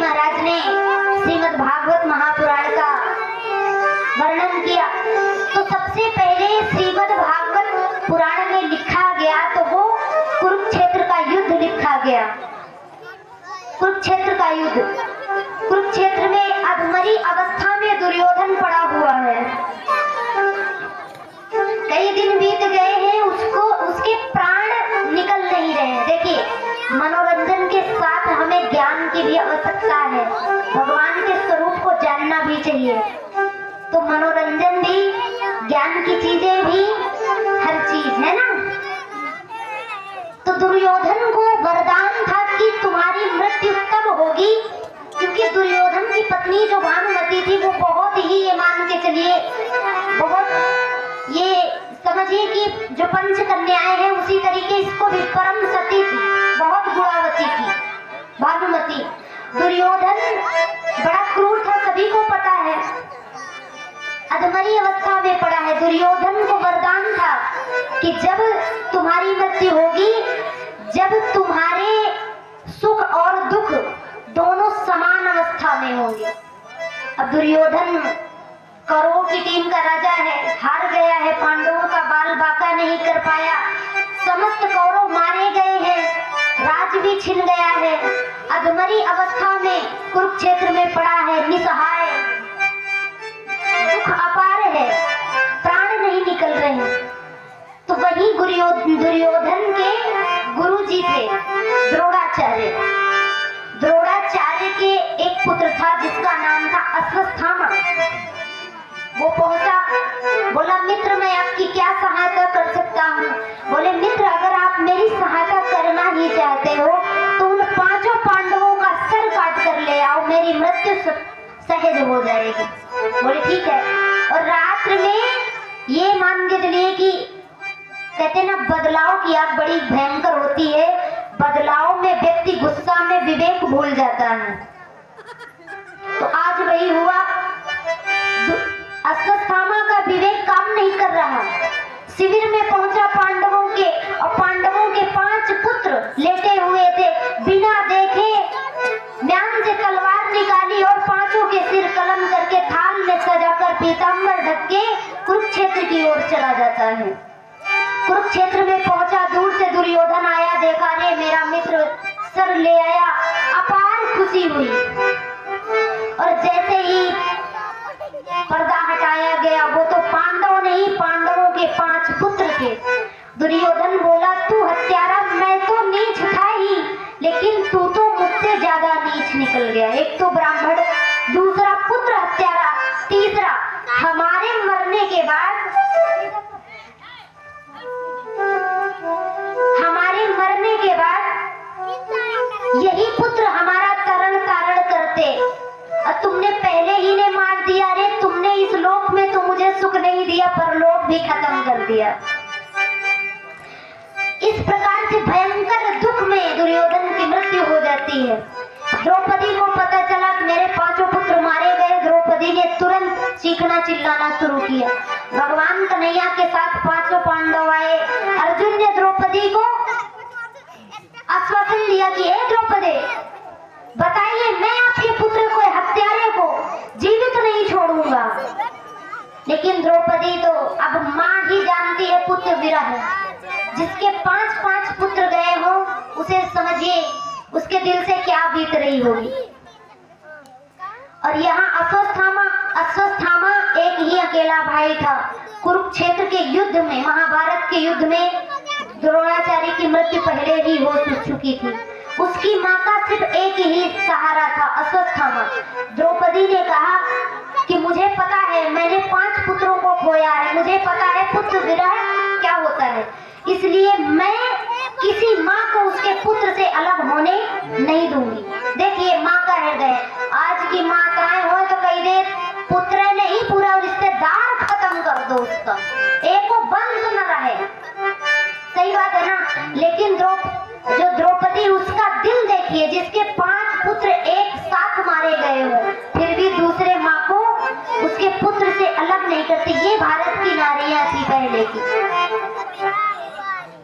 महाराज ने श्रीमद् भागवत महापुराण का वर्णन किया, तो सबसे पहले श्रीमद् भागवत पुराण में लिखा गया तो वो कुरुक्षेत्र का युद्ध लिखा गया। कुरुक्षेत्र का युद्ध, कुरुक्षेत्र में अधमरी अवस्था में दुर्योधन पड़ा हुआ है। कई दिन बीत गए हैं, उसके प्राण निकल नहीं रहे। देखिए, मनोरंजन के साथ हमें ज्ञान की भी आवश्यकता है, भगवान के स्वरूप को जानना भी चाहिए। तो मनोरंजन भी, ज्ञान की चीजें भी, हर चीज है ना। तो दुर्योधन को वरदान था कि तुम्हारी मृत्यु तब होगी, क्योंकि दुर्योधन की पत्नी जो भानुमति थी वो बहुत ही, ये मान के चलिए, बहुत, ये समझिए कि जो पंच कन्याएं हैं उसी तरीके इसको भी परम सती थी, बहुत गुणावती थी भानुमति। दुर्योधन बड़ा क्रूर था, सभी को पता है, अधमरी अवस्था में पड़ा है। दुर्योधन को वरदान था कि जब तुम्हारी मृत्यु होगी, जब तुम्हारे सुख और दुख दोनों समान अवस्था में होंगे। अब दुर्योधन कौरवों की टीम का राजा है, हार गया है, पांडवों का बाल बांका नहीं कर पाया, समस्त कौरव मारे गए हैं, राज भी छिन गया है, अधमरी अवस्था में कुरुक्षेत्र में पड़ा है, निसहाय, दुख अपार है, प्राण नहीं निकल रहे हैं। तो वही दुर्योधन के गुरुजी थे द्रोणाचार्य। द्रोणाचार्य के एक पुत्र था जिसका नाम था अश्वत्थामा। वो पहुंचा, बोला मित्र मैं आपकी क्या सहायता कर सकता हूँ। बोले मित्र, अगर आप मेरी सहायता करना ही चाहते हो तो उन 5 पांडवों का सर काट कर ले आओ, मेरी मृत्यु सहज हो जाएगी। बोले ठीक है। और रात्र में ये मान के चलिए कि कहते ना, बदलाव की आग बड़ी भयंकर होती है, बदलाव में व्यक्ति गुस्सा में विवेक भूल जाता है। तो आज वही हुआ, अश्वत्थामा का विवेक काम नहीं कर रहा। शिविर में पहुंचा पांडवों के, और पांडवों के 5 पुत्र लेटे हुए थे, बिना देखे म्यान से तलवार निकाली और 5 के सिर कलम करके थाल में सजाकर पीतांबर ढक के कुरुक्षेत्र की ओर चला जाता है। कुरुक्षेत्र में पहुंचा, दूर से दुर्योधन आया, देखा रे मेरा मित्र सर ले आया, अपार खुशी हुई। और जैसे ही पर्दा हटाया गया, वो तो पांडव नहीं, पांडवों के 5 पुत्र थे। दुर्योधन बोला तू हत्यारा, मैं तो नीच था ही, लेकिन तू तो मुझसे ज्यादा नीच निकल गया। एक तो ब्राह्मण, दूसरा पुत्र हत्यारा, तीसरा हमारे मरने के बाद यही पुत्र हमारा तरण तारण करते, और तुमने पहले ही ने मार दिया रे। तुमने इस लोक में तो मुझे सुख नहीं दिया, परलोक भी खत्म कर दिया। इस प्रकार से भयंकर दुख में दुर्योधन की मृत्यु हो जाती है। द्रौपदी को पता चला कि मेरे 5 पुत्र मारे गए। द्रौपदी ने तुरंत चीखना चिल्लाना शुरू किया। भगवान कन्हैया के साथ 5 पांडव आए। अर्जुन ने द्रौपदी को आश्वासन दिया कि हे द्रौपदी, बताइए मैं आपके पुत्र को, हत्यारे को जीवित नहीं छोड़ूंगा। लेकिन द्रौपदी तो अब माँ ही जानती है पुत्र विरह। जिसके 5 पुत्र गए हो, उसे समझिए उसके दिल से क्या बीत रही होगी। और यहाँ अश्वत्थामा एक ही अकेला भाई था। कुरुक्षेत्र के युद्ध में, महाभारत के युद्ध में द्रोणाचार्य की मृत्यु पहले ही हो चुकी थी। उसकी माँ का सिर्फ एक ही सहारा था, अश्वत्थामा। द्रौपदी ने कहा कि मुझे पता है, मैंने 5 पुत्रों को खोया है, मुझे पता है पुत्र विरह क्या होता है, इसलिए मैं किसी माँ को उसके पुत्र से अलग होने नहीं दूंगी। देखिए माँ का हृदय। आज की माताएं हो तो कही दे पुत्र नहीं, पूरा रिश्तेदार खत्म कर दो, उसका एक बंद न रहे। सही बात है ना। लेकिन जो द्रौपदी, उसका दिल देखिए, जिसके 5 पुत्र एक साथ मारे गए हो, फिर भी दूसरे माँ को उसके पुत्र से अलग नहीं करती। ये भारत की नारियां थी पहले की।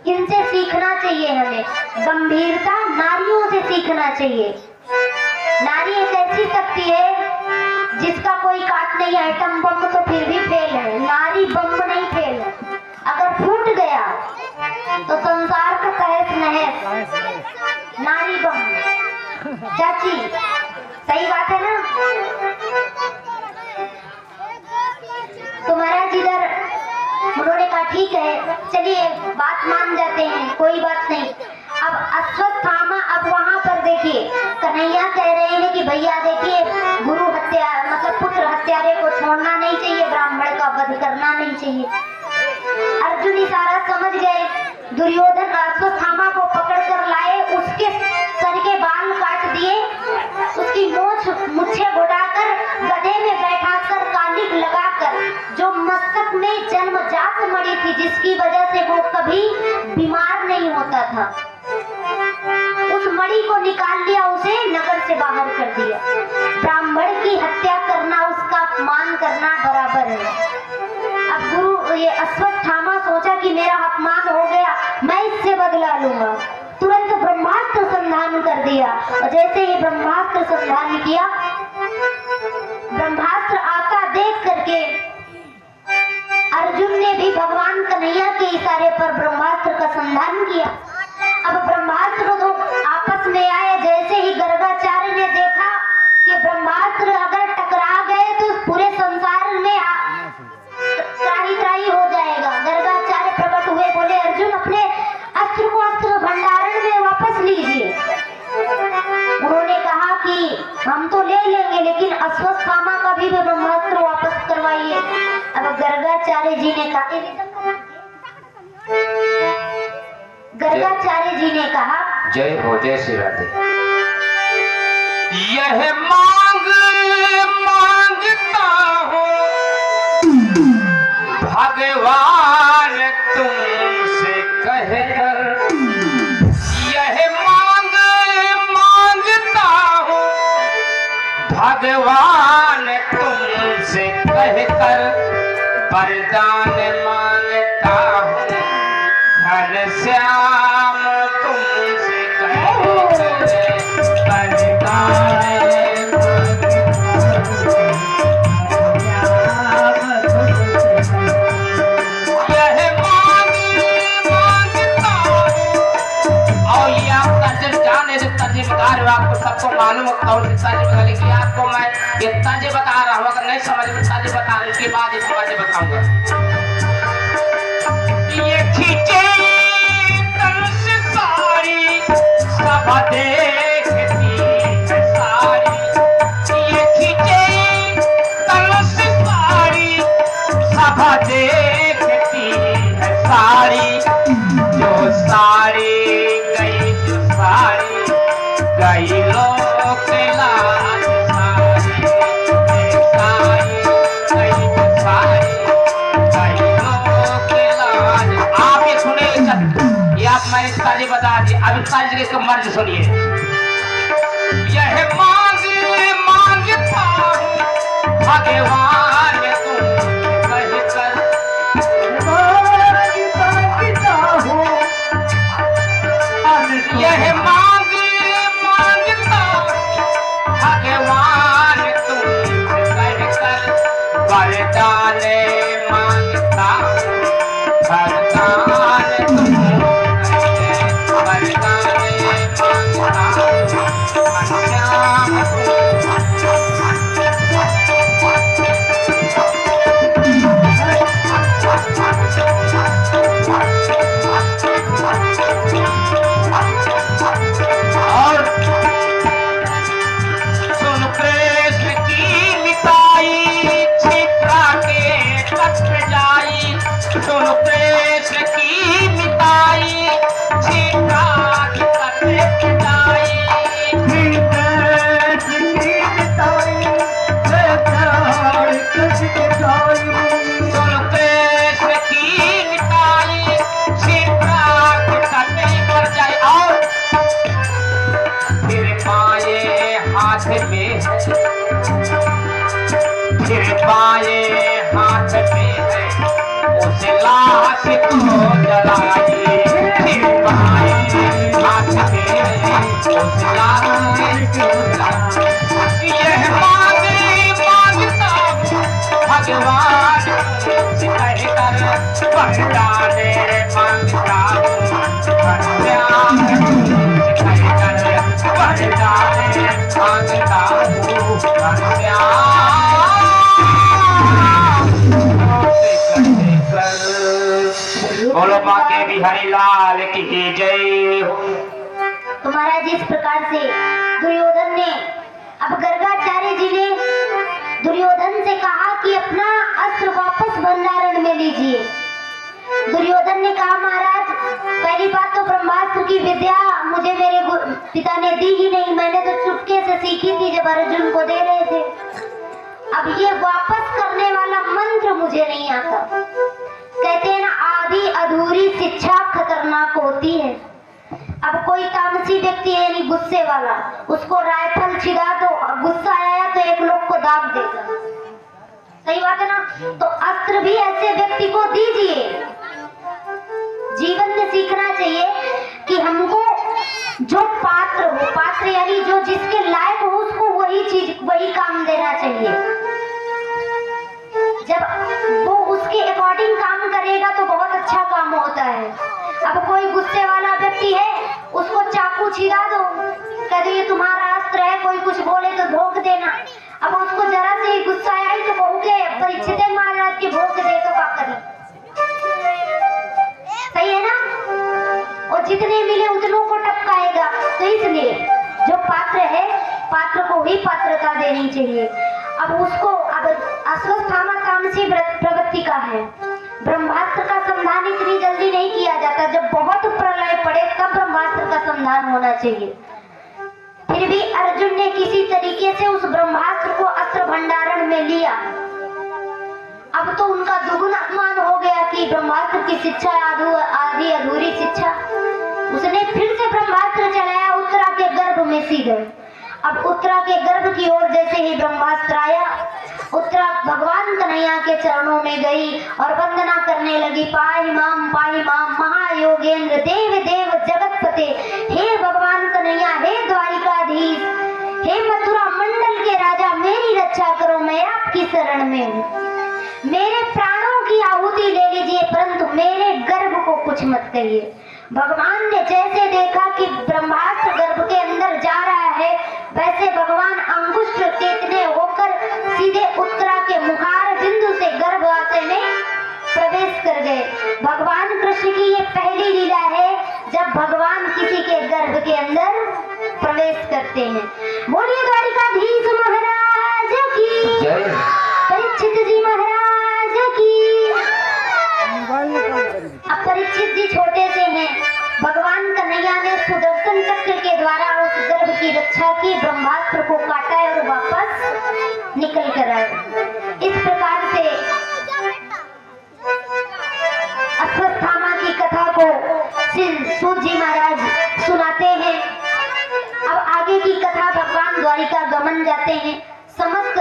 इनसे सीखना चाहिए हमें, गंभीरता नारियों से सीखना चाहिए। नारी एक ऐसी शक्ति है जिसका कोई काट नहीं है। एटम बम तो फिर भी फेल है, नारी बम नहीं फेल है। अगर फूट गया तो संसार को तहस नहस, नारी बम। चाची सही बात है ना? तो महाराज इधर उन्होंने कहा ठीक है, चलिए बात मान जाते हैं, कोई बात नहीं। अब अश्वत्थामा, अब वहां पर देखिए कन्हैया कह रहे हैं कि भैया देखिए गुरु हत्या मतलब पुत्र हत्यारे को छोड़ना नहीं चाहिए, ब्राह्मण का वध करना नहीं चाहिए। अर्जुन इशारा समझ गए, दुर्योधन अश्वत्थामा को पकड़ कर लाए, उसके सर के बाल काट दिए, उसकी मुच्छें उड़ाकर गधे में बैठाकर कालिक लगाकर, जो मस्तक में जन्मजात मणि थी जिसकी वजह से वो कभी बीमार नहीं होता था, उस मणि को निकाल लिया, उसे नगर से बाहर कर दिया। ब्राह्मण की हत्या करना, उसका अपमान करना बराबर है। अब गुरु ये अश्वत्थामा सोचा कि मेरा अपमान हो गया, मैं इससे बदला लूंगा। तुरंत ब्रह्मास्त्र संधान कर दिया, और जैसे ही ब्रह्मास्त्र संधान किया, ब्रह्मास्त्र आता देख करके अर्जुन ने भी भगवान कन्हैया के इशारे पर ब्रह्मास्त्र का संधान किया। अब ब्रह्मास्त्र तो आपस में आए, जैसे ही गर्गाचार्य ने देखा कि ब्रह्मास्त्र अगर टकरा गए तो पूरे संसार में त्राही हो जाएगा। गर्गाचार्य प्रकट हुए, बोले अर्जुन अपने अस्त्र को अस्त्र भंडारण में वापस लीजिए। उन्होंने कहा कि हम तो ले लेंगे, लेकिन अश्वत्थामा का भी ब्रह्मास्त्र वापस करवाइए। अब गर्गाचार्य जी ने कहा, गर्गाचार्य जी ने कहा, जय हो, जय श्री राधे। यह मांग मांगता हूँ भगवान तुमसे कहकर, यह मांग मांगता हूँ भगवान तुमसे कहकर, वरदान मांगता हूँ घनश्याम तुमसे कहकर, वरदान आपको सबको मालूम और लेकिन आपको मैं ये तर्ज बता रहा हूँ, अगर नहीं समझ में तर्ज बता रहा उसके बाद इस बात बताऊंगा। ये खींचे तरस सारी सब देखती है सारी, ये खींचे तरस सारी सब देखती है सारी, जो सारी गई जो सारी गई लोक लाज सारी, सारी गई सारी गई लोक लाज। आप ये सुने, ये आप मैंने ताजे बता दी, अब ताजे के मर्ज सुनिए। यह मांग मांगता हूँ भगवान तुम कहकर, यह मांग मांगता भगवान तुमसे कहकर, वरदान मांगता वरदान तुमसे, वरदान मांगता घनश्याम फिर पाए हाथ में है उसे लाश को जलाइए, फिर पाए हाथ में उस लाल चूड़ा यह मांगे मांगता भगवान कहकर भंडारे मांगता बोलो बाके बिहारी लाल की जय हो। तो महाराज इस प्रकार से दुर्योधन ने, अब गर्गाचार्य जी ने दुर्योधन से कहा कि अपना अस्त्र वापस भंडारण में लीजिए। दुर्योधन ने कहा महाराज पहली बात तो ब्रह्मास्त्र की विद्या मुझे मेरे पिता ने दी ही नहीं, मैंने तो चुपके से सीखी थी जब अर्जुन को दे रहे थे। अब ये वापस करने वाला मंत्र मुझे नहीं आता। कहते हैं ना आधी अधूरी शिक्षा खतरनाक होती है। अब कोई तामसी व्यक्ति है यानी गुस्से वाला, उसको राइफल छिड़ा दो, गुस्सा आया तो एक लोग को दाग देगा, सही बात है ना। तो अस्त्र भी ऐसे व्यक्ति को दीजिए। जीवन में सीखना चाहिए कि हमको जो पात्र हो, पात्र यानी जो जिसके लायक हो उसको वही चीज वही काम देना चाहिए। जब वो उसके अकॉर्डिंग काम करेगा तो बहुत अच्छा काम होता है। अब कोई गुस्से वाला व्यक्ति है उसको चाकू छिड़ा दो, कह दो ये तुम्हारा अस्त्र है, कोई कुछ बोले तो भोंक देना। अब उसको जरा से ही गुस्सा आई तो बहू के परीक्षित महाराज की भोंक दे तो क्या करें, सही है ना। और जितने मिले उतनों को टपकाएगा। तो इसलिए जो पात्र है पात्र को ही पात्रता देनी चाहिए। अब उसको अब अश्वत्थामा तामसी प्रवृत्ति का है। ब्रह्मास्त्र का संधान इतनी जल्दी नहीं किया जाता, जब बहुत प्रलय पड़े तब ब्रह्मास्त्र का संधान होना चाहिए। फिर भी अर्जुन ने किसी तरीके से उस ब्रह्मास्त्र को अस्त्र भंडारण में लिया। अब तो उनका दुगुना अपमान हो गया कि ब्रह्मास्त्र की शिक्षा आधी अधूरी शिक्षा। उसने फिर से ब्रह्मास्त्र चलाया उत्तरा के गर्भ में सीधे। अब उत्तरा के गर्भ की ओर जैसे ही ब्रह्मास्त्र आया, उत्तरा भगवान कन्हैया के चरणों में गई और वंदना करने लगी। पाहि माम महायोगेंद्र देव देव जगतपते, हे भगवान कन्हैया, हे द्वारिकाधीश, हे मथुरा मंडल के राजा, मेरी रक्षा करो, मैं आपकी शरण में हूँ। मेरे प्राणों की आहुति ले लीजिए परंतु मेरे गर्भ को कुछ मत कहिए। भगवान ने जैसे देखा कि ब्रह्मास्त्र गर्भ के अंदर जा रहा है, वैसे भगवान अंगुष्ठ चेतने होकर सीधे उत्तरा के मुखार बिंदु से गर्भाशय में प्रवेश कर गए। भगवान कृष्ण की ये पहली लीला है जब भगवान किसी के गर्भ के अंदर प्रवेश करते हैं। बोलिए द्वारिकाधीश महाराज की जय, परीक्षित जी महाराज की। अब परीक्षित जी छोटे से हैं, भगवान कन्हैया ने सुदर्शन चक्र के द्वारा उस गर्भ की रक्षा की, ब्रह्मास्त्र को काटा और वापस निकल कर आए। इस प्रकार से अश्वत्थामा की कथा को सूत जी महाराज सुनाते हैं। अब आगे की कथा भगवान द्वारिका गमन जाते हैं। समस्त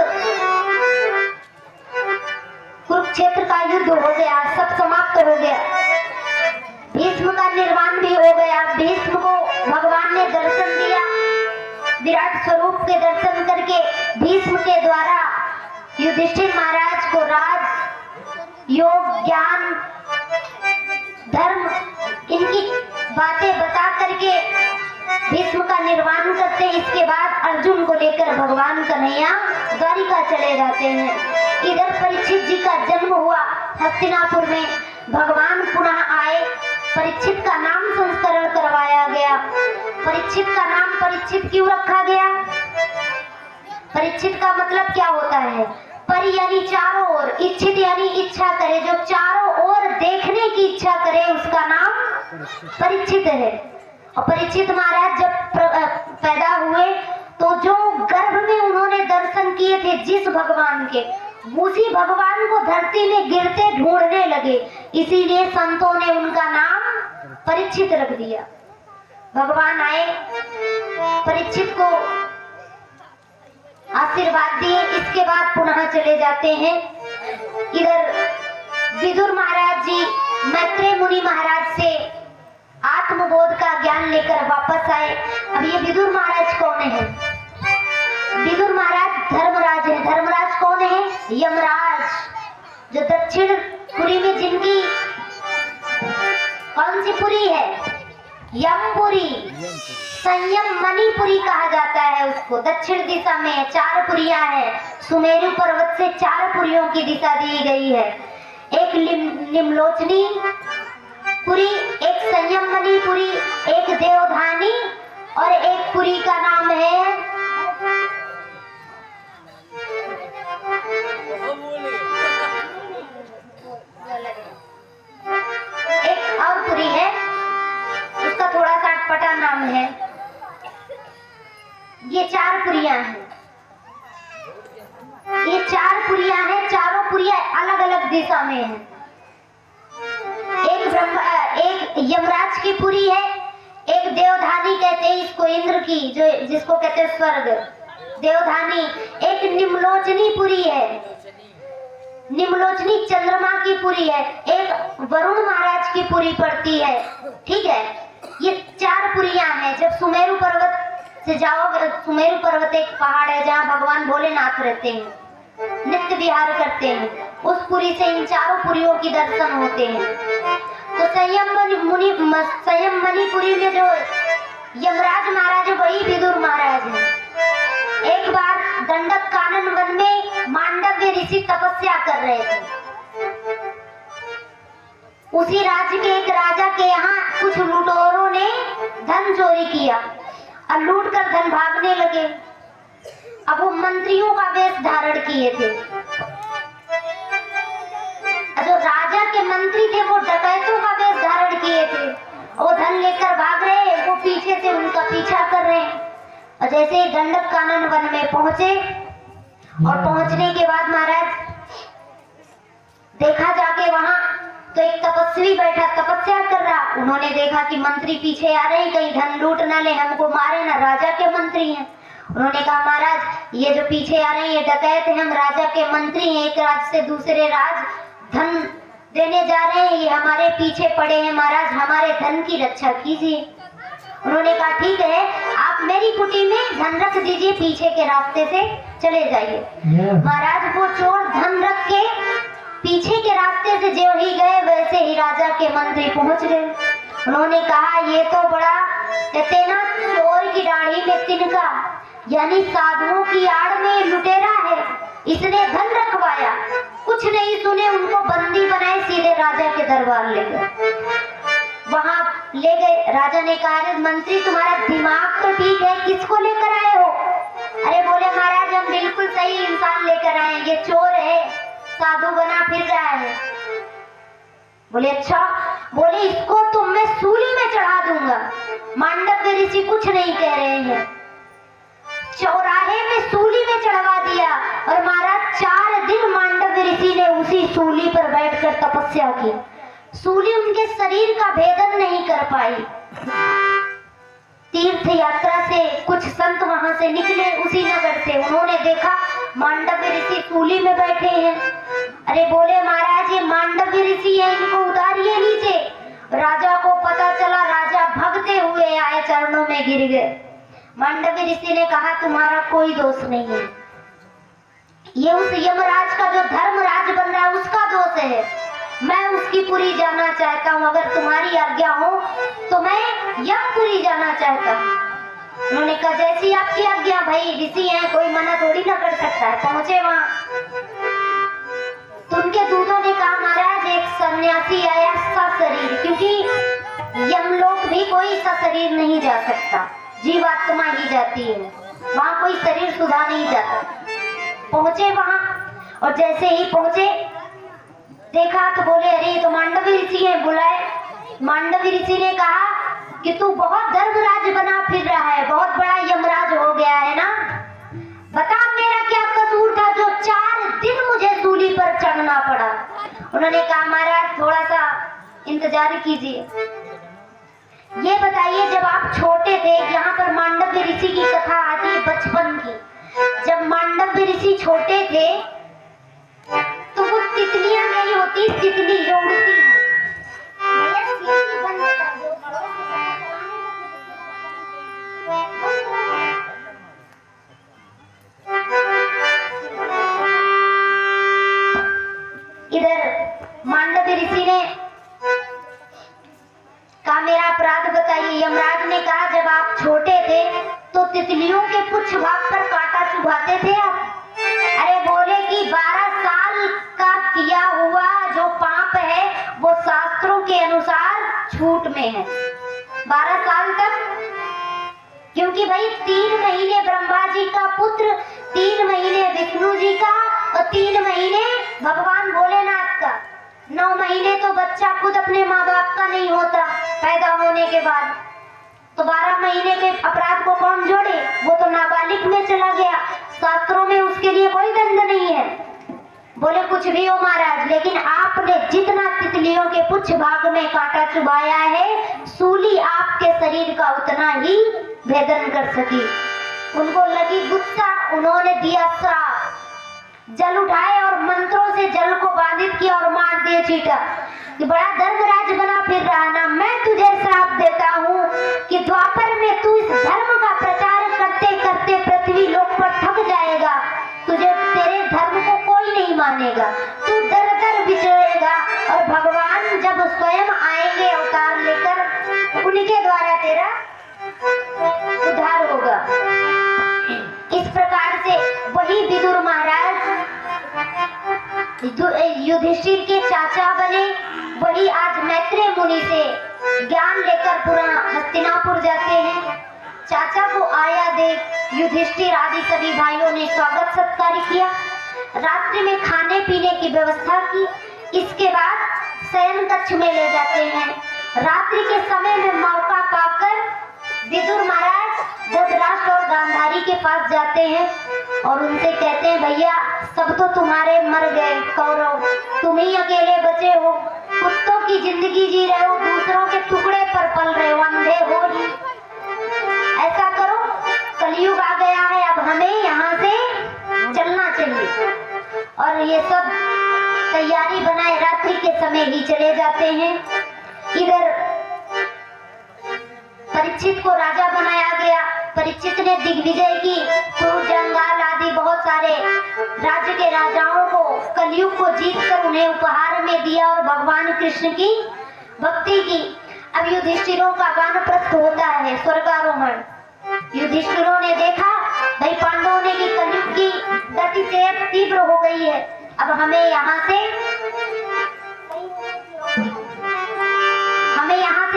कुरुक्षेत्र का युद्ध हो गया, सब समाप्त हो गया, भीष्म का निर्वाण भी हो गया। भीष्म को भगवान ने दर्शन दिया, विराट स्वरूप के दर्शन करके भीष्म के द्वारा युधिष्ठिर महाराज को राज योग ज्ञान धर्म इनकी बातें बता करके भीष्म का निर्वाण करते। इसके बाद अर्जुन को लेकर भगवान कन्हैया द्वारिका चले जाते हैं। इधर परीक्षित जी का जन्म हुआ हस्तिनापुर में। भगवान पुनः आए, परीक्षित का नाम संस्करण करवाया गया। परीक्षित का नाम परीक्षित क्यों रखा गया? परीक्षित का मतलब क्या होता है? परि यानी चारों ओर, इच्छित यानी इच्छा करे, जो चारों ओर देखने की इच्छा करे उसका नाम परीक्षित है। और परीक्षित महाराज जब पैदा हुए तो जो गर्भ में उन्होंने दर्शन किए थे जिस भगवान के, उसी भगवान को धरती में गिरते ढूंढने लगे, इसीलिए संतों ने उनका नाम परीक्षित रख दिया। भगवान आए, परीक्षित को आशीर्वाद दिए, इसके बाद पुनः चले जाते हैं। इधर विदुर महाराज जी मैत्रेय मुनि महाराज से आत्मबोध का ज्ञान लेकर वापस आए। अब ये विदुर महाराज कौन है? विदुर महाराज धर्मराज है। धर्मराज कौन है? यमराज, जो दक्षिण पुरी में जिनकी कौन सी पुरी है? यमपुरी, संयम मणिपुरी कहा जाता है उसको। दक्षिण दिशा में 4 पुरियां हैं। सुमेरु पर्वत से 4 पुरियों की दिशा दी गई है। एक निम्लोचनी पुरी, एक संयम मणिपुरी, एक देवधानी और एक पुरी का नाम है एक और पुरी है, उसका थोड़ा सा अटपटा नाम है। ये 4 पुरियां हैं। ये 4 पुरियां हैं। चारों पुरियां अलग अलग दिशा में हैं। एक यमराज की पुरी है, एक देवधानी कहते हैं इसको, इंद्र की, जो जिसको कहते हैं स्वर्ग, देवधानी। एक निम्लोचनी पुरी है, निम्लोचनी चंद्रमा की पुरी है। एक वरुण महाराज की पुरी पड़ती है। ठीक है, ये 4 पुरियां हैं। जब सुमेरु पर्वत से जाओगे, सुमेरु पर्वत एक पहाड़ है जहाँ भगवान भोलेनाथ रहते हैं, नित्य विहार करते हैं। उस पुरी से इन 4 पुरियों की दर्शन होते हैं। तो संयम मणिपुरी में जो यमराज महाराज है वही विदुर महाराज है। एक बार दंडक कानन वन में मांडव्य ऋषि तपस्या कर रहे थे। उसी राज्य के एक राजा के यहाँ कुछ लुटेरों ने धन चोरी किया और लूट कर धन भागने लगे। अब वो मंत्रियों का वेश धारण किए थे। जो राजा के मंत्री थे वो डकैतों का वेश धारण किए थे। वो धन लेकर भाग रहे हैं, वो पीछे से उनका पीछा कर रहे हैं। और जैसे ही दंडक कानन वन में पहुंचे और पहुंचने के बाद महाराज देखा जाके वहां तो एक तपस्वी बैठा तपस्या कर रहा। उन्होंने देखा कि मंत्री पीछे आ रहे हैं, कहीं धन लूट ना ले, हमको मारे ना, राजा के मंत्री हैं। उन्होंने कहा महाराज ये जो पीछे आ रहे हैं ये डकैत हैं, हम राजा के मंत्री हैं, एक राज्य से दूसरे राज्य धन देने जा रहे हैं, ये हमारे पीछे पड़े हैं, महाराज हमारे धन की रक्षा कीजिए। उन्होंने कहा ठीक है, आप मेरी कुटी में धन रख दीजिए, पीछे के रास्ते से चले जाइए। महाराज वो चोर धन रख के पीछे के रास्ते से जो ही गए वैसे ही राजा के मंत्री पहुंच गए। उन्होंने कहा ये तो बड़ा कहते ना चोर की दाढ़ी में तिनका, यानी साधुओं की आड़ में लुटेरा है, इसने धन रखवाया। कुछ नहीं सुने, उनको बंदी बनाए, सीधे राजा के दरबार ले गए। वहां ले गए, राजा ने कहा मंत्री तुम्हारा दिमाग तो ठीक है, किसको लेकर आए हो? अरे बोले महाराज हम बिल्कुल सही इंसान लेकर आए, ये चोर है, साधु बना फिर रहा है। बोले अच्छा, बोले इसको तो मैं सूली में चढ़ा दूंगा। मांडव्य ऋषि कुछ नहीं कह रहे हैं, चौराहे में सूली में चढ़वा दिया। और महाराज 4 दिन मांडव्य ऋषि ने उसी सूली पर बैठकर तपस्या की। सूली उनके शरीर का भेदन नहीं कर पाई। तीर्थ यात्रा से कुछ संत वहां से निकले उसी नगर से, उन्होंने देखा मांडव्य ऋषि सूली में बैठे हैं। अरे बोले महाराज ये मांडव्य ऋषि है, इनको उतारिए नीचे। राजा को पता चला, राजा भगते हुए आए, चरणों में गिर गए। मांडव्य ऋषि ने कहा तुम्हारा कोई दोष नहीं है, ये उस यमराज का जो धर्मराज बन रहा है उसका दोष है। मैं उसकी पुरी जाना चाहता हूँ, अगर तुम्हारी आज्ञा हो तो मैं यमपुरी जाना चाहता हूँ। उन्होंने कहा जैसी आपकी आज्ञा, भाई ऋषि हैं, कोई मना थोड़ी ना कर सकता है। पहुंचे वहां तो उनके दूतों ने कहा महाराज एक सन्यासी आया सशरीर, क्योंकि यमलोक भी कोई सशरीर नहीं जा सकता, जीवात्मा ही जाती है, वहां कोई शरीर सुधा नहीं जाता। पहुंचे वहां और जैसे ही पहुंचे देखा तो बोले अरे तो मांडव्य ऋषि है, बुलाए। मांडव्य ऋषि ने कहा कि तू बहुत धर्मराज बना फिर रहा है, बहुत बड़ा यमराज हो गया है ना, बता मेरा क्या कसूर था जो 4 दिन मुझे सूली पर चढ़ना पड़ा। उन्होंने कहा महाराज थोड़ा सा इंतजार कीजिए। ये बताइए जब आप छोटे थे, यहाँ पर मांडव्य ऋषि की कथा आती है बचपन की, जब मांडव्य ऋषि छोटे थे तो वो तितलियां नहीं होती, तितली जो उड़ती है, ने कहा जब आप छोटे थे तो तितलियों के पुच्छ भाग पर कांटा चुभाते थे आप? अरे बोले कि 12 साल का किया हुआ जो पाप है वो शास्त्रों के अनुसार छूट में है। 12 साल तक, क्योंकि भाई 3 महीने ब्रह्मा जी का पुत्र, 3 महीने विष्णु जी का और 3 महीने भगवान भोलेनाथ का। 9 महीने तो बच्चा खुद अपने माँ बाप का नहीं होता पैदा होने के बाद, तो 12 महीने के अपराध को कौन जोड़े? वो तो नाबालिग में चला गया। शास्त्रों में उसके लिए कोई दंड नहीं है। बोले कुछ भी हो महाराज, लेकिन आपने जितना तितलियों के पुच्छ भाग में कांटा चुभाया है, सूली आपके शरीर का उतना ही भेदन कर सकी। उनको लगी गुस्सा, उन्होंने दिया श्राप, जल उठाए और मंत्रों से जल को बाधित किया और मार दिए चीटा कि बड़ा दर्दराज बना फिर रहा ना। मैं तुझे श्राप देता हूँ कि द्वापर में तू इस धर्म का प्रचार करते करते पृथ्वी लोक पर थक जाएगा, तुझे तेरे धर्म को कोई नहीं मानेगा, तू दर दर विचरेगा और भगवान जब स्वयं आएंगे अवतार लेकर, उनके द्वारा तेरा उद्धार होगा। इस प्रकार से वही विदुर महाराज युधिष्ठिर के चाचा बने, वही आज मैत्रेय मुनि से ज्ञान लेकर पूरा हस्तिनापुर जाते हैं। चाचा को आया देख युधिष्ठिर आदि सभी भाइयों ने स्वागत सत्कार किया, रात्रि में खाने पीने की व्यवस्था की। इसके बाद शयन कक्ष में ले जाते हैं। रात्रि के समय में मौका पाकर विदुर महाराज धृतराष्ट्र और गांधारी के पास जाते हैं और उनसे कहते हैं भैया सब तो तुम्हारे मर गए कौरव, तुम ही अकेले बचे हो, कुत्तों की जिंदगी जी रहे हो, दूसरों के टुकड़े पर पल रहे हो, अंधे हो ही। ऐसा करो, कलयुग आ गया है, अब हमें यहाँ से चलना चाहिए। और ये सब तैयारी बनाए रात्रि के समय ही चले जाते हैं। इधर परीक्षित को राजा बनाया गया। परीक्षित ने दिग्विजय की, क्रूर जंगाल आदि बहुत सारे राज्य के राजाओं को कलयुग को जीतकर उन्हें उपहार में दिया और भगवान कृष्ण की भक्ति की। अब युधिष्ठिरों का वानप्रस्थ होता है, स्वर्गारोहण। युधिष्ठिरों ने देखा भाई पांडवों ने की कलयुग की गति तेज तीव्र हो गई है, अब हमें यहाँ से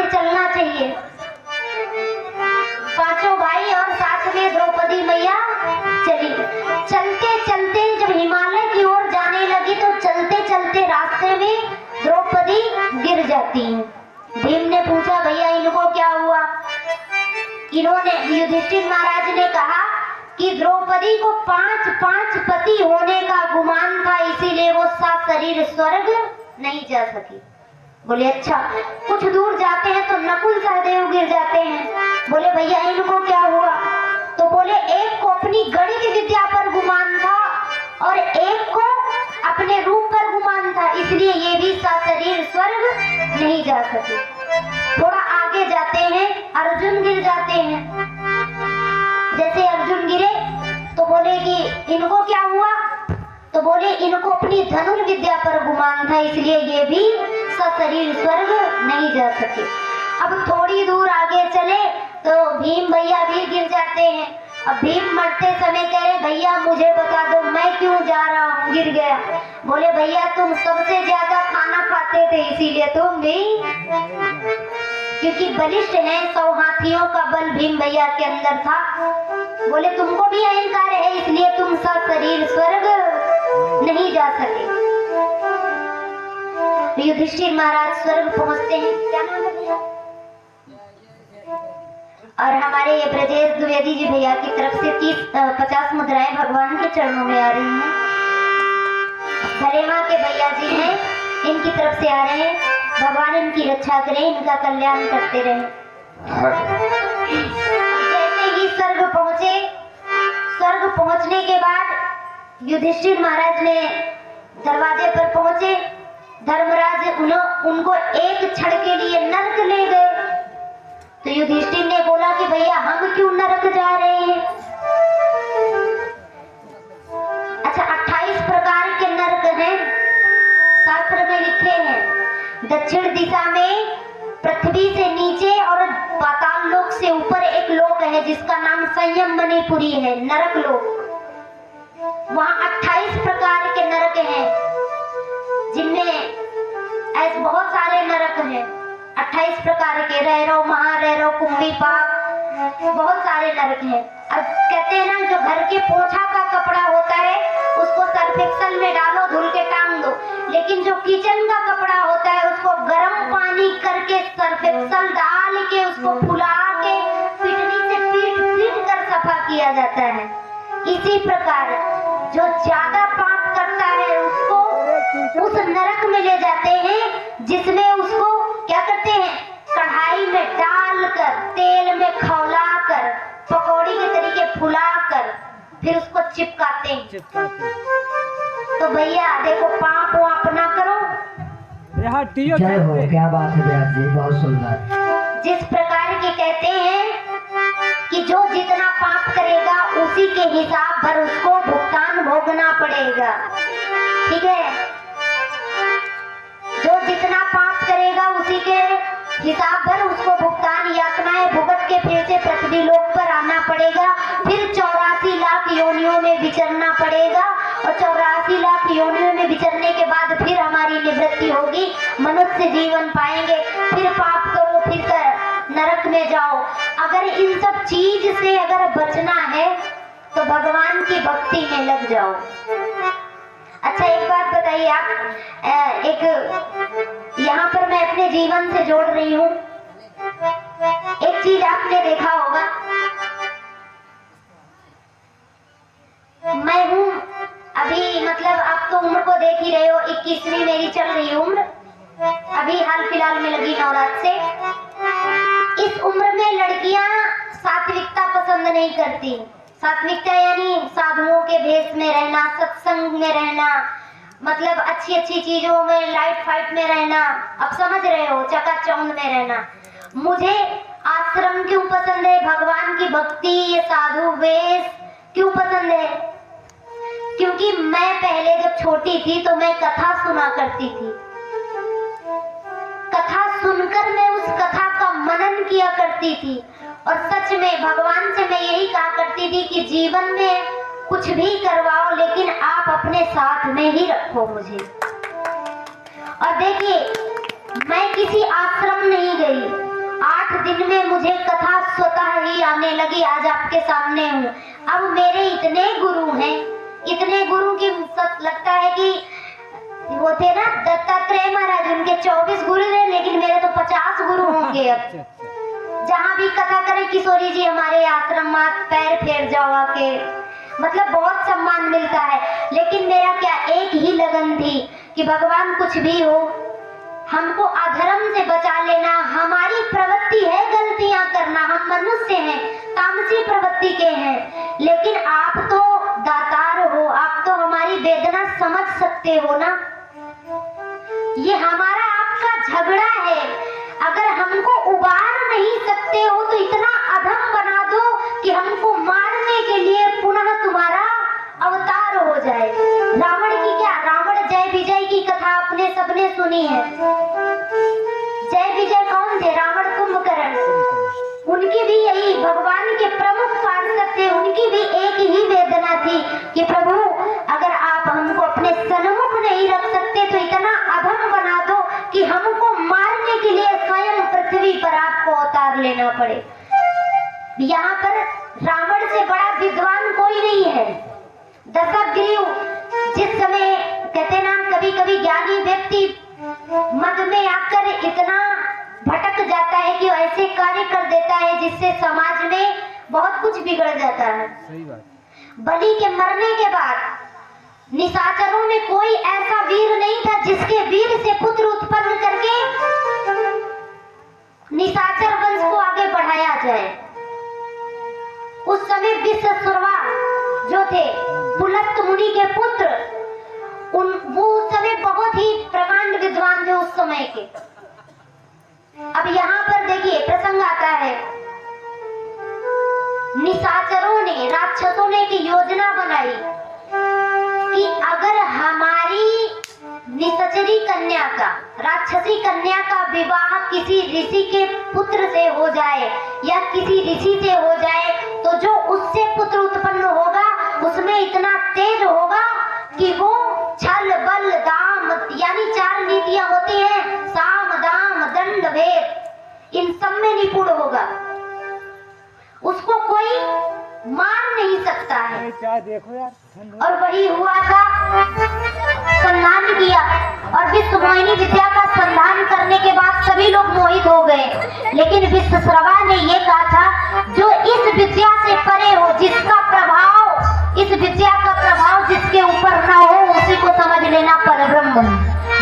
चलना चाहिए। पांचों भाई और साथ में द्रौपदी मैया चली। चलते चलते जब हिमालय की ओर जाने लगी तो चलते चलते रास्ते में द्रौपदी गिर जाती है। भीम ने पूछा भैया इनको क्या हुआ? इन्होंने, युधिष्ठिर महाराज ने कहा कि द्रौपदी को 5 पति होने का गुमान था, इसीलिए वो सशरीर स्वर्ग नहीं जा सकी। बोले अच्छा। कुछ दूर जाते हैं तो नकुल सहदेव गिर जाते हैं। बोले भैया इनको क्या हुआ? तो बोले एक को अपनी गणित विद्या पर गुमान था और एक को अपने रूप पर गुमान था, इसलिए ये भी सशरीर स्वर्ग नहीं जा सके। थोड़ा आगे जाते हैं, अर्जुन गिर जाते हैं। जैसे अर्जुन गिरे तो बोले कि इनको क्या हुआ? तो बोले इनको अपनी धनुर्विद्या पर गुमान था, इसलिए ये भी सशरीर स्वर्ग नहीं जा सके। अब थोड़ी दूर आगे चले तो भीम भैया भी गिर जाते हैं। अब भीम मरते समय कह रहे भैया मुझे बता दो मैं क्यों जा रहा हूँ, गिर गया। बोले भैया तुम सबसे ज्यादा खाना खाते थे इसीलिए तुम भी, क्योंकि बलिष्ठ है, 100 हाथियों का बल भीम भैया के अंदर था। बोले तुमको भी अहंकार है इसलिए तुम सशरीर स्वर्ग नहीं जा सके। युधिष्ठिर महाराज स्वर्ग पहुंचते हैं। क्या नाम है भैया? और हमारे ये ब्रजेश द्विवेदी जी भैया की तरफ से 50 मुद्राएं भगवान के चरणों में आ रही हैं। धरेवा के भैया जी हैं, इनकी तरफ से आ रहे हैं। भगवान इनकी रक्षा करें, इनका कल्याण करते रहे। जैसे ही स्वर्ग पहुंचे, स्वर्ग पहुंचने के बाद युधिष्ठिर महाराज ने दरवाजे पर पहुंचे। धर्मराज उनको एक क्षण के लिए नरक ले गए। तो युधिष्ठिर ने बोला कि भैया हम क्यों नरक जा रहे हैं? अच्छा 28 प्रकार के नरक हैं, शास्त्र में लिखे हैं। दक्षिण दिशा में पृथ्वी से नीचे और पाताल लोक से एक लोक है जिसका नाम संयम मणिपुरी है, नरक लोक। वहाँ 28 प्रकार के नरक हैं, जिनमें ऐसे बहुत सारे नरक हैं, 28 प्रकार के, रैरव, महारैरव, कुंभी पाक, बहुत सारे नरक हैं। अब कहते हैं ना, जो घर के पोछा का कपड़ा होता है उसको सर्फ एक्सल में डालो, धुल के टांग दो, लेकिन जो किचन का कपड़ा होता है उसको गर्म पानी करके सर्फ एक्सल डाल के उसको फुला के पिटनी से पीट कर सफा किया जाता है। इसी प्रकार जो ज्यादा पाप करता है उसको उस नरक में ले जाते हैं, जिसमें उसको क्या करते हैं, कढ़ाई में डालकर तेल में खौलाकर पकौड़ी के तरीके फुलाकर फिर उसको चिपकाते हैं। तो भैया देखो, पाप वाप ना करो। जय हो, क्या बात है व्यास जी, बहुत सुंदर। जिस प्रकार के कहते हैं कि जो जितना पाप करेगा उसी के हिसाब भर उसको भुगतान भोगना पड़ेगा, ठीक है। जो जितना पाप करेगा उसी के हिसाब भर उसको भुगतान यातनाएं भुगत के फिर से पृथ्वी लोक पर आना पड़ेगा, फिर 84 लाख योनियों में विचरना पड़ेगा, और 84 लाख योनियों में विचरने के बाद फिर हमारी निवृत्ति होगी, मनुष्य जीवन पाएंगे। फिर पाप करो, फिर नरक में जाओ। अगर इन सब चीज से अगर बचना है तो भगवान की भक्ति में लग जाओ। अच्छा एक बात बताइए आप, एक यहाँ पर मैं अपने जीवन से जोड़ रही हूँ, एक चीज आपने देखा होगा, मैं हूँ अभी, मतलब आप तो उम्र को देख ही रहे हो, 21वीं मेरी चल रही उम्र, अभी हाल फिलहाल में लगी नवरात्र से। इस उम्र में लड़कियां सात्विकता पसंद नहीं करती। सात्विकता यानी साधुओं के भेष में रहना, सत्संग में रहना, मतलब अच्छी अच्छी चीजों में, लाइट फाइट में रहना, अब समझ रहे हो, चकाचौंध में रहना। मुझे आश्रम क्यों पसंद है, भगवान की भक्ति, ये साधु वेश क्यों पसंद है? क्योंकि मैं पहले जब छोटी थी तो मैं कथा सुना करती थी, कथा सुनकर मैं उस कथा का मनन किया करती थी, और सच में भगवान से मैं यही कहा करती थी कि जीवन में कुछ भी करवाओ लेकिन आप अपने साथ में ही रखो मुझे। और देखिए, मैं किसी आश्रम नहीं गई, 8 दिन में मुझे कथा स्वतः ही आने लगी, आज आपके सामने हूँ। अब मेरे इतने गुरु हैं, इतने गुरु की लगता है कि वो थे ना दत्तात्रेय महाराज, उनके 24 गुरु थे, लेकिन मेरे तो 50 गुरु होंगे। अब जहाँ भी कथा करें, किशोरी जी हमारे आश्रम में पैर फेर जाओ आके, मतलब बहुत सम्मान मिलता है। लेकिन मेरा क्या एक ही लगन थी कि भगवान कुछ भी हो हमको अधर्म से बचा लेना। हमारी प्रवृत्ति है गलतियां करना, हम मनुष्य हैं, तामसी प्रवृत्ति के हैं, लेकिन आप तो दातार हो, आप तो हमारी वेदना समझ सकते हो ना। ये हमारा आपका झगड़ा है, अगर हमको उबार नहीं सकते हो तो इतना अधम बना दो कि हमको मारने के लिए पुनः तुम्हारा अवतार हो जाए। रावण की क्या, रावण जय विजय की कथा आपने सबने सुनी है। जय विजय कौन थे? रावण कुंभकर्ण। उनकी भी यही, भगवान के प्रमुख पार्षद थे, उनकी भी एक ही वेदना थी कि प्रभु अगर आप हमको अपने सन्मुख नहीं रख सकते तो इतना अधम बना दो कि हमको मारने के लिए स्वयं पृथ्वी पर आपको अवतार लेना पड़े। यहाँ पर रावण से बड़ा विद्वान कोई नहीं है। दशग्रीव, जिस समय कहते ना कभी कभी ज्ञानी व्यक्ति मद में आकर इतना भटक जाता है कि ऐसे कार्य कर देता है जिससे समाज में बहुत कुछ बिगड़ जाता है। सही बात। बलि के मरने के बाद निशाचरों में कोई ऐसा वीर नहीं था जिसके वीर से पुत्र उत्पन्न करके निशाचर वंश को आगे बढ़ाया जाए। उस समय विश्वशर्मा जो थे, पुलस्त मुनि के पुत्र, वो उस समय बहुत ही प्रकांड विद्वान थे उस समय के। अब यहाँ पर देखिए प्रसंग आता है, निशाचरों ने, राक्षसों ने की योजना बनाई कि अगर हमारी निशाचरी कन्या का, राक्षसी कन्या का विवाह किसी ऋषि के पुत्र से हो जाए या किसी ऋषि से हो जाए तो जो उससे पुत्र उत्पन्न होगा उसमें इतना तेज होगा कि वो छल बल दाम यानी 4 नीतियां होती हैं, साम दाम दंड भेद, इन सब में निपुण होगा। उसको कोई मान नहीं सकता है। क्या देखो यार। और वही हुआ था, संधान किया और विश्व मोहिनी विद्या का संधान करने के बाद सभी लोग मोहित हो गए। लेकिन विश्वश्रवा ने ये कहा था जो इस विद्या से परे हो, जिसका प्रभाव, इस विद्या का प्रभाव जिसके ऊपर न हो उसी को समझ लेना परब्रह्म,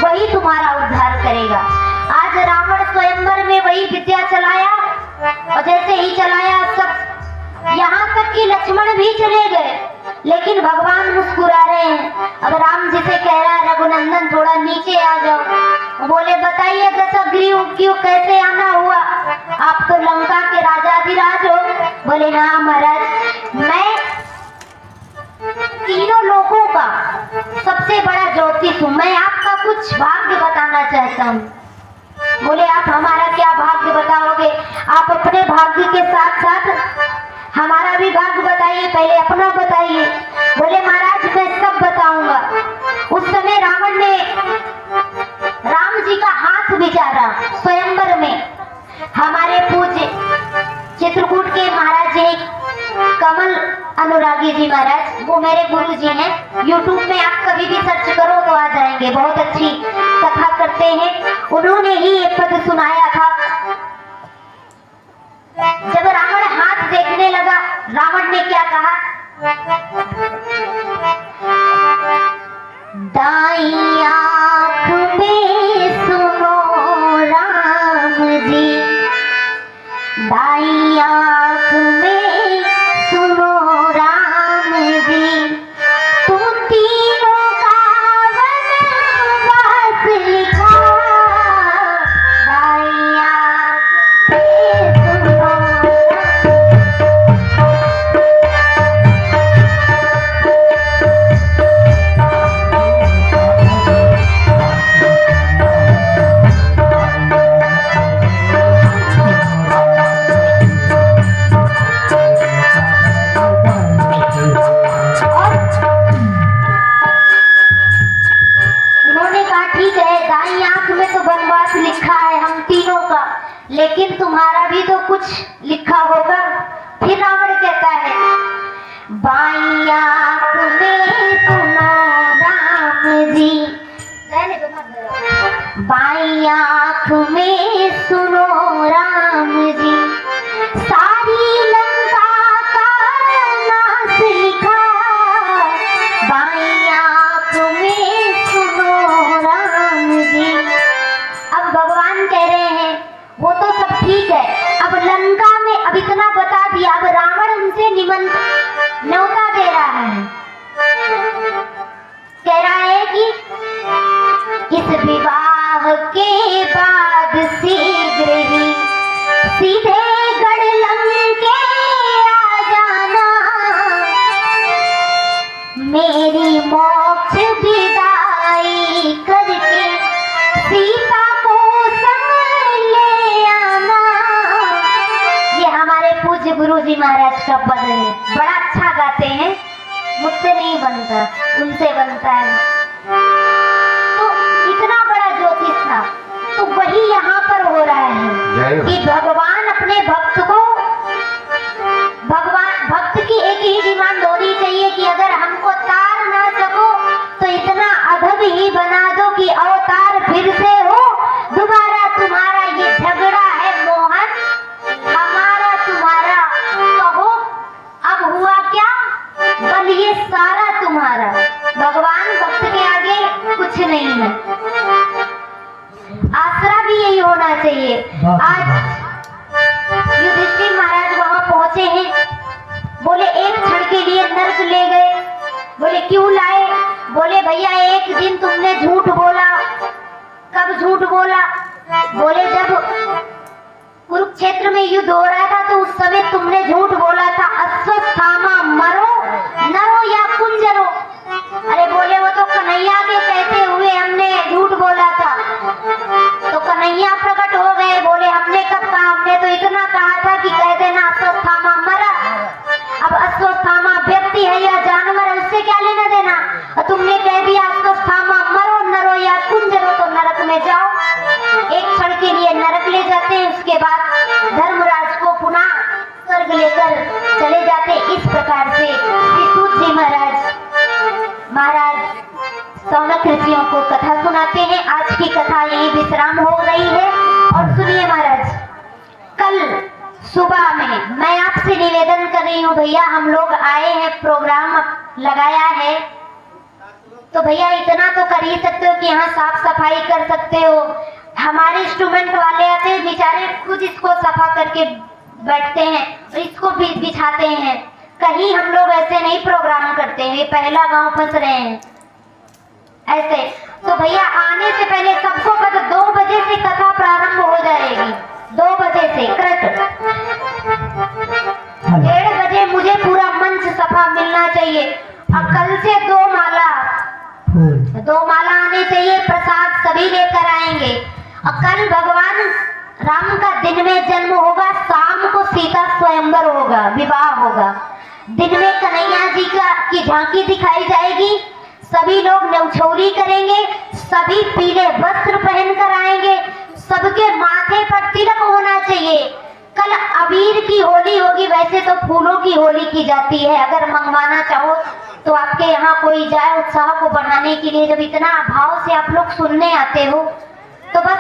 वही तुम्हारा उद्धार करेगा। आज रावण स्वयंवर में वही विद्या चलाया और जैसे ही चलाया सब, यहाँ तक कि लक्ष्मण भी चले गए, लेकिन भगवान मुस्कुरा रहे हैं। अब राम जी से कह रहा है रघुनंदन थोड़ा नीचे आ जाओ। बोले बताइए दशग्रीव क्यों कैसे आना हुआ, आप तो लंका के राजाधिराज हो। बोले हाँ महाराज, मैं तीनों लोगों का सबसे बड़ा ज्योतिष हूँ, मैं आपका कुछ भाग्य बताना चाहता हूँ। बोले आप हमारा क्या भाग्य बताओगे, आप अपने भाग्य के साथ साथ हमारा भी भाग्य बताइए, पहले अपना बताइए। बोले महाराज मैं सब बताऊंगा। उस समय रावण ने राम जी का हाथ बिचारा स्वयंवर में। हमारे पूज्य चित्रकूट के महाराज जी कमल अनुरागी जी महाराज, वो मेरे गुरु जी हैं। यूट्यूब में आप कभी भी सर्च करो तो आ जाएंगे, बहुत अच्छी कथा करते हैं। उन्होंने ही एक पद सुनाया था, जब रावण हाथ देखने लगा, रावण ने क्या कहा, दाईं आँख में सुनो राम जी, दाईं आँख में सुनो राम जी, तुम तीनों का वनवास लिखा, दाईं आँख में सुनो। लेकिन तुम्हारा भी तो कुछ लिखा होगा। फिर रावण कहता है बाईं आँख में सुनो राम जी, बाईं आँख में सुनो राम जी, सारी लंका का नाश लिखा, बाईं आँख में सुनो राम जी। अब भगवान कह रहे हैं वो तो सब ठीक है, अब लंका में अब इतना बता दिया, अब रावण उनसे न्योता दे रहा है, कह रहा है कि इस विवाह के बाद शीघ्र ही सीधे गढ़ लंके आ जाना, मेरी मोक्ष विदाई करके सीता को संग ले आना। ये हमारे पूज्य गुरु जी महाराज का पद है, बड़ा अच्छा गाते हैं, मुझसे नहीं बनता, उनसे बनता है। तो इतना बड़ा ज्योतिष था, तो वही यहाँ पर हो रहा है कि भगवान अपने भक्त को, भगवान भक्त की एक ही डिमांड होनी चाहिए कि अगर हमको तार ना सको तो इतना अधम ही बना दो कि अवतार फिर से हो दोबारा। तुम्हारा ये झगड़ा है मोहन, हमारा तुम्हारा, कहो अब हुआ क्या, बल ये सारा तुम्हारा। भगवान भक्त के आगे कुछ नहीं है, आसरा भी यही होना चाहिए। आज युधिष्ठिर महाराज वहां पहुंचे हैं, बोले एक क्षण के लिए नर्क ले गए। बोले क्यों लाए, बोले भैया एक दिन तुमने झूठ बोला। कब झूठ बोला, बोले जब कुरुक्षेत्र में युद्ध हो रहा था तो उस समय तुमने झूठ बोला था अश्वत्थामा मरो नरो या कुंजरो। अरे बोले वो तो कन्हैया के कहते हुए हमने एक क्षण के लिए नरक ले जाते हैं, उसके बाद धर्मराज को पुनः स्वर्ग लेकर चले जाते। इस प्रकार से श्री सूत जी महाराज सौनक ऋषियों को कथा सुनाते हैं। आज की कथा यही विश्राम हो रही है। और सुनिए महाराज, कल सुबह में मैं आपसे निवेदन कर रही हूँ भैया, हम लोग आए हैं, प्रोग्राम लगाया है, तो भैया इतना तो कर ही सकते हो कि यहाँ साफ सफाई कर सकते हो। हमारे इंस्ट्रूमेंट वाले आते हैं बेचारे, खुद इसको सफा करके बैठते हैं, इसको भी बिछाते हैं। कहीं हम लोग ऐसे नहीं प्रोग्राम करते हैं, ये पहला गांव फंस रहे हैं ऐसे। तो भैया आने से पहले सबको पता 2 बजे से कथा प्रारंभ हो जाएगी, 2 बजे से करेक्ट। 1:30 बजे मुझे पूरा मंच सफा मिलना चाहिए। और कल से 2 माला आने चाहिए, प्रसाद सभी लेकर आएंगे। और कल भगवान राम का दिन में जन्म होगा, शाम को सीता स्वयंवर होगा, विवाह होगा। दिन में कन्हैया जी की झांकी दिखाई जाएगी, सभी लोग न्यौछौरी करेंगे, सभी पीले वस्त्र पहनकर आएंगे, सबके माथे पर तिलक होना चाहिए। कल अबीर की होली होगी, वैसे तो फूलों की होली की जाती है, अगर मंगवाना चाहो तो आपके यहाँ कोई जाए उत्साह को बढ़ाने के लिए। जब इतना भाव से आप लोग सुनने आते हो तो बस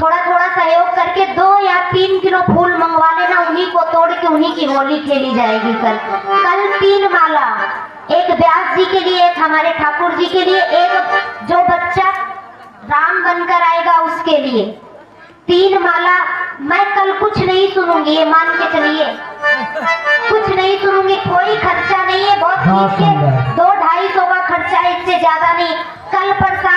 थोड़ा थोड़ा सहयोग करके 2 या 3 किलो फूल मंगवा लेना, उन्हीं को तोड़ के उन्हीं की होली खेली जाएगी। कल 3 माला, एक व्यास जी के लिए, एक हमारे ठाकुर जी के लिए, एक जो बच्चा राम बनकर आएगा उसके लिए। 3 माला। मैं कल कुछ नहीं सुनूंगी, ये मान के चलिए, कुछ नहीं सुनूंगी, कोई खर्चा नहीं है, बहुत नीचे 200-250 का खर्चा है, इससे ज्यादा नहीं। कल प्रसाद